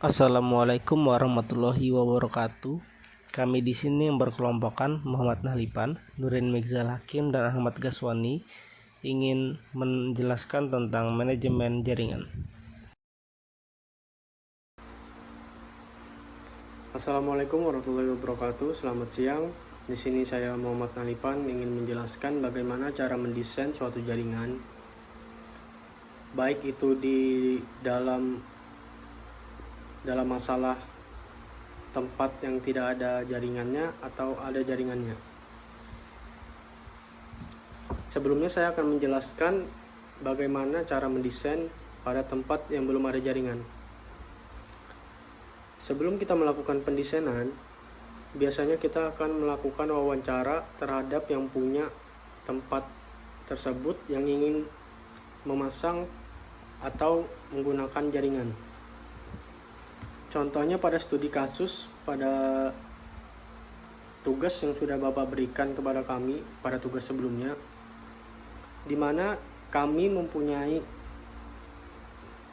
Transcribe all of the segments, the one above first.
Assalamualaikum warahmatullahi wabarakatuh. Kami di sini yang berkelompokkan Muhammad Nahlipan, Nurin Migzal Hakim, dan Ahmad Gaswani ingin menjelaskan tentang manajemen jaringan. Assalamualaikum warahmatullahi wabarakatuh. Selamat siang. Di sini saya Muhammad Nahlipan ingin menjelaskan bagaimana cara mendesain suatu jaringan, baik itu di dalam masalah tempat yang tidak ada jaringannya atau ada jaringannya. Sebelumnya saya akan menjelaskan bagaimana cara mendesain pada tempat yang belum ada jaringan. Sebelum kita melakukan pendesainan, biasanya kita akan melakukan wawancara terhadap yang punya tempat tersebut yang ingin memasang atau menggunakan jaringan. Contohnya pada studi kasus, pada tugas yang sudah Bapak berikan kepada kami pada tugas sebelumnya, di mana kami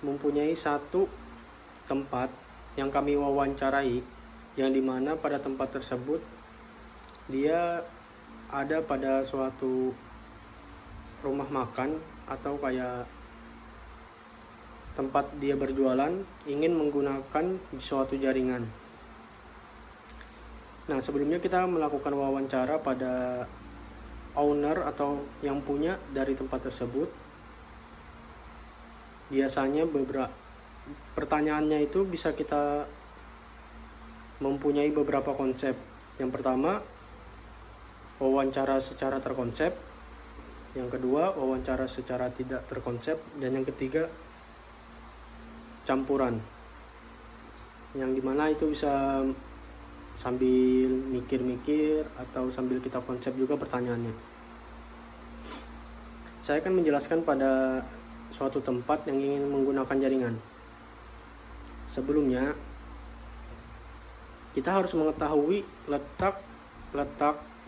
mempunyai satu tempat yang kami wawancarai, yang dimana pada tempat tersebut dia ada pada suatu rumah makan atau kayak tempat dia berjualan, ingin menggunakan suatu jaringan. Nah, sebelumnya kita melakukan wawancara pada owner atau yang punya dari tempat tersebut. Biasanya beberapa pertanyaannya itu bisa kita mempunyai beberapa konsep. Yang pertama, wawancara secara terkonsep. Yang kedua, wawancara secara tidak terkonsep. Dan yang ketiga, campuran, yang dimana itu bisa sambil mikir-mikir atau sambil kita konsep juga pertanyaannya. Saya akan menjelaskan pada suatu tempat yang ingin menggunakan jaringan. Sebelumnya, kita harus mengetahui letak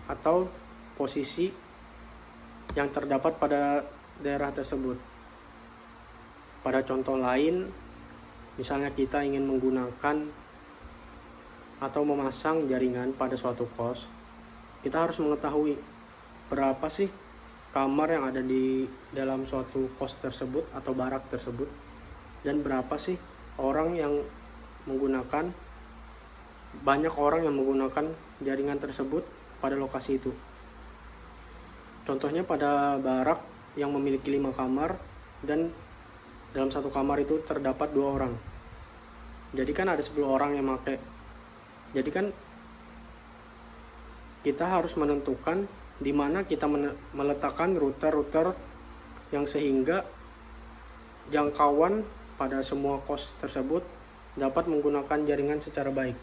atau posisi yang terdapat pada daerah tersebut. Pada contoh lain, misalnya kita ingin menggunakan atau memasang jaringan pada suatu kos, kita harus mengetahui berapa sih kamar yang ada di dalam suatu kos tersebut atau barak tersebut, dan berapa sih banyak orang yang menggunakan jaringan tersebut pada lokasi itu. Contohnya pada barak yang memiliki 5 kamar dan dalam satu kamar itu terdapat 2 orang. Jadi kan ada 10 orang yang pakai. Jadi kan kita harus menentukan di mana kita meletakkan router yang sehingga jangkauan pada semua kos tersebut dapat menggunakan jaringan secara baik.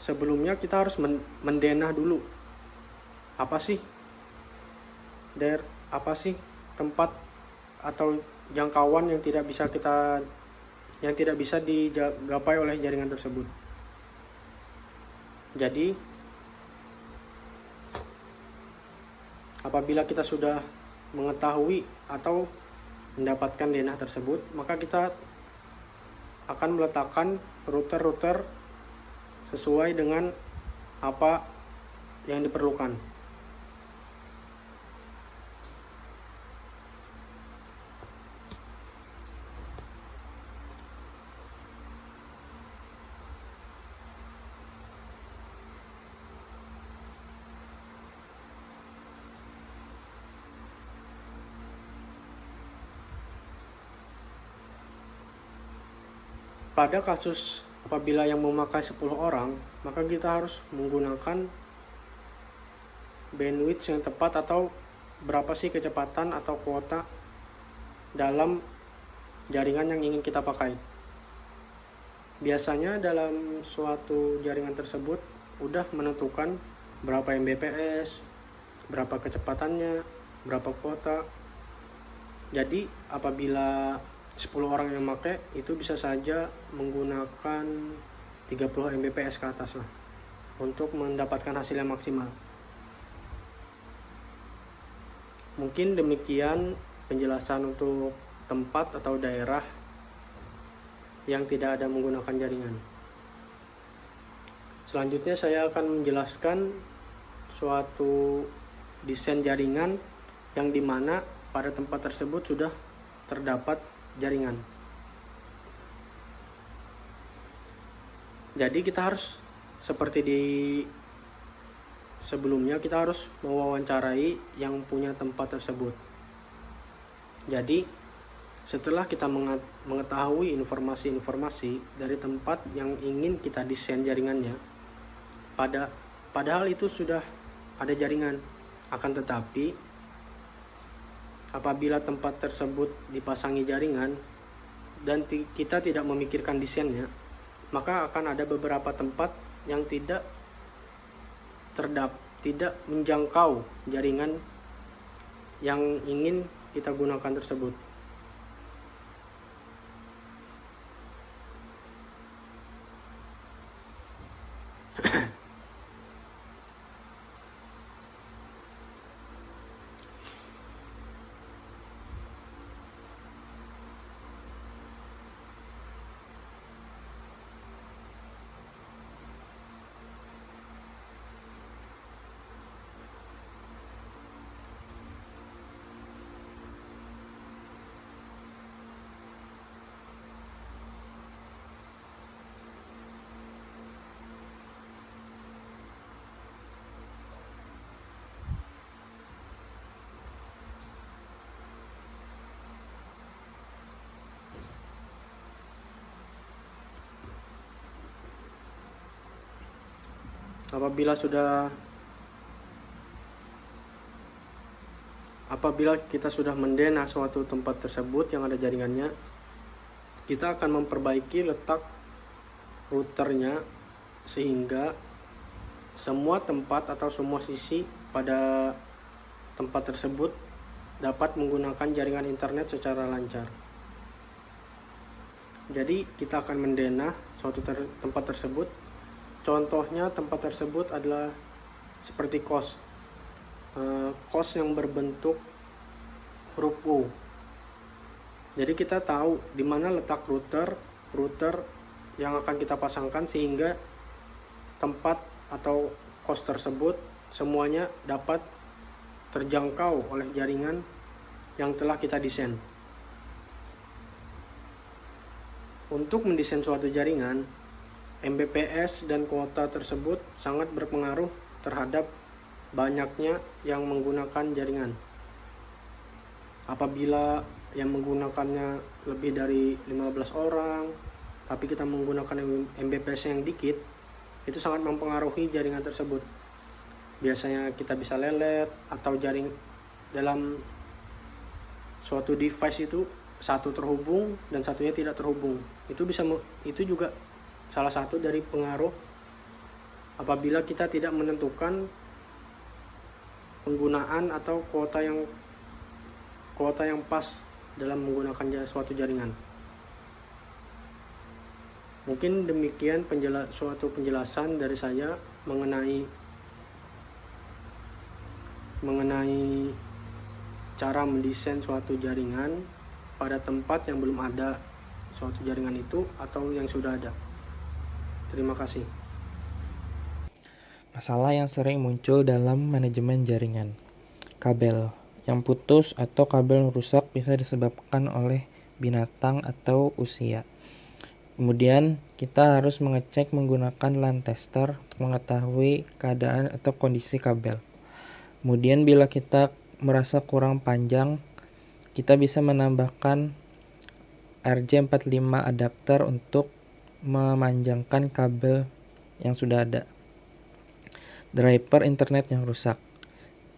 Sebelumnya kita harus mendenah dulu apa sih tempat atau jangkauan yang tidak bisa digapai oleh jaringan tersebut. Jadi apabila kita sudah mengetahui atau mendapatkan denah tersebut, maka kita akan meletakkan router sesuai dengan apa yang diperlukan. Pada kasus apabila yang memakai 10 orang, maka kita harus menggunakan bandwidth yang tepat atau berapa sih kecepatan atau kuota dalam jaringan yang ingin kita pakai. Biasanya dalam suatu jaringan tersebut udah menentukan berapa Mbps, berapa kecepatannya, berapa kuota. Jadi apabila 10 orang yang pakai itu bisa saja menggunakan 30 Mbps ke atas lah untuk mendapatkan hasil yang maksimal. Mungkin demikian penjelasan untuk tempat atau daerah yang tidak ada menggunakan jaringan. Selanjutnya saya akan menjelaskan suatu desain jaringan yang dimana pada tempat tersebut sudah terdapat jaringan. Jadi kita harus seperti di sebelumnya, kita harus mewawancarai yang punya tempat tersebut. Jadi setelah kita mengetahui informasi-informasi dari tempat yang ingin kita desain jaringannya, padahal itu sudah ada jaringan, akan tetapi apabila tempat tersebut dipasangi jaringan dan kita tidak memikirkan desainnya, maka akan ada beberapa tempat yang tidak menjangkau jaringan yang ingin kita gunakan tersebut. Apabila kita sudah mendenah suatu tempat tersebut yang ada jaringannya, kita akan memperbaiki letak routernya sehingga semua tempat atau semua sisi pada tempat tersebut dapat menggunakan jaringan internet secara lancar. Jadi kita akan mendenah suatu tempat tersebut. Contohnya tempat tersebut adalah seperti kos yang berbentuk huruf U. Jadi kita tahu di mana letak router yang akan kita pasangkan sehingga tempat atau kos tersebut semuanya dapat terjangkau oleh jaringan yang telah kita desain. Untuk mendesain suatu jaringan, Mbps dan kuota tersebut sangat berpengaruh terhadap banyaknya yang menggunakan jaringan. Apabila yang menggunakannya lebih dari 15 orang, tapi kita menggunakan Mbps yang dikit, itu sangat mempengaruhi jaringan tersebut. Biasanya kita bisa lelet atau jaring dalam suatu device itu satu terhubung dan satunya tidak terhubung. Itu juga salah satu dari pengaruh apabila kita tidak menentukan penggunaan atau kuota yang pas dalam menggunakan suatu jaringan. Mungkin demikian suatu penjelasan dari saya mengenai cara mendesain suatu jaringan pada tempat yang belum ada suatu jaringan itu atau yang sudah ada. Terima kasih. Masalah yang sering muncul dalam manajemen jaringan. Kabel yang putus atau kabel yang rusak bisa disebabkan oleh binatang atau usia. Kemudian kita harus mengecek menggunakan LAN tester untuk mengetahui keadaan atau kondisi kabel. Kemudian bila kita merasa kurang panjang, kita bisa menambahkan RJ45 adapter untuk memanjangkan kabel yang sudah ada. Driver internet yang rusak,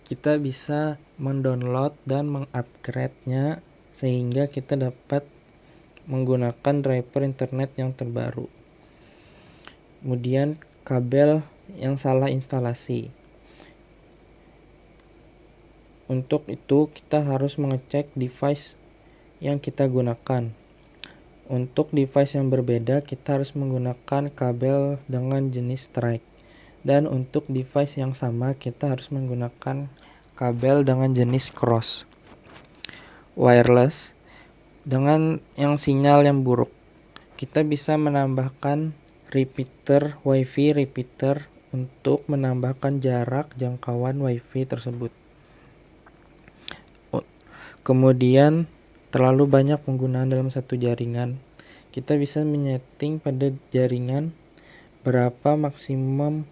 kita bisa mendownload dan mengupgrade-nya sehingga kita dapat menggunakan driver internet yang terbaru. Kemudian kabel yang salah instalasi. Untuk itu kita harus mengecek device yang kita gunakan. Untuk device yang berbeda, kita harus menggunakan kabel dengan jenis strike. Dan untuk device yang sama, kita harus menggunakan kabel dengan jenis cross. Wireless. Dengan yang sinyal yang buruk, kita bisa menambahkan repeater WiFi repeater untuk menambahkan jarak jangkauan WiFi tersebut. Kemudian terlalu banyak penggunaan dalam satu jaringan. Kita bisa menyeting pada jaringan berapa maksimum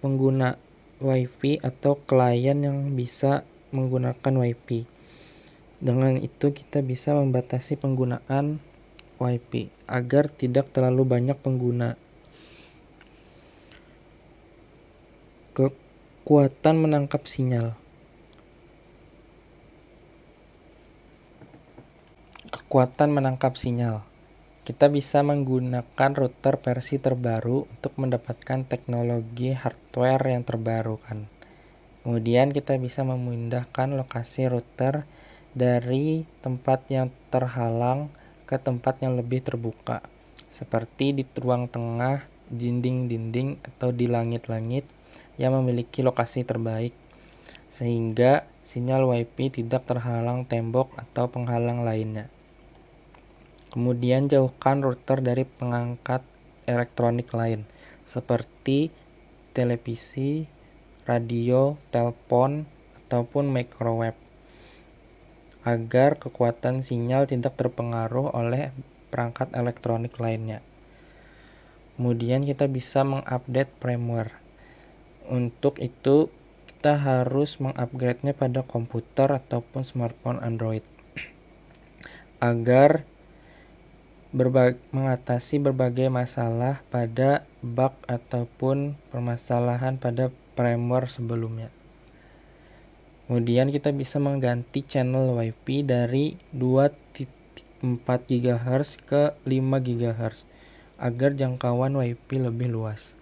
pengguna WiFi atau klien yang bisa menggunakan WiFi. Dengan itu kita bisa membatasi penggunaan WiFi agar tidak terlalu banyak pengguna. Kekuatan menangkap sinyal. Kekuatan menangkap sinyal. Kita bisa menggunakan router versi terbaru untuk mendapatkan teknologi hardware yang terbaru kan. Kemudian kita bisa memindahkan lokasi router dari tempat yang terhalang ke tempat yang lebih terbuka, seperti di ruang tengah, dinding-dinding, atau di langit-langit yang memiliki lokasi terbaik, sehingga sinyal WiFi tidak terhalang tembok atau penghalang lainnya. Kemudian jauhkan router dari pengangkat elektronik lain, seperti televisi, radio, telepon, ataupun microwave, agar kekuatan sinyal tidak terpengaruh oleh perangkat elektronik lainnya. Kemudian kita bisa mengupdate firmware. Untuk itu kita harus mengupgrade-nya pada komputer ataupun smartphone Android agar mengatasi berbagai masalah pada bug ataupun permasalahan pada firmware sebelumnya. Kemudian kita bisa mengganti channel WiFi dari 2.4 GHz ke 5 GHz agar jangkauan WiFi lebih luas.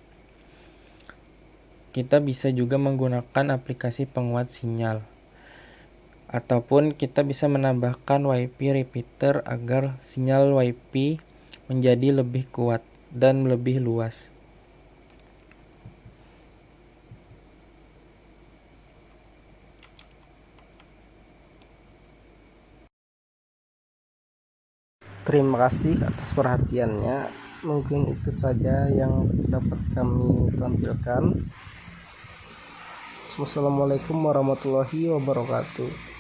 Kita bisa juga menggunakan aplikasi penguat sinyal, ataupun kita bisa menambahkan WiFi repeater agar sinyal WiFi menjadi lebih kuat dan lebih luas. Terima kasih atas perhatiannya. Mungkin itu saja yang dapat kami tampilkan. Wassalamualaikum warahmatullahi wabarakatuh.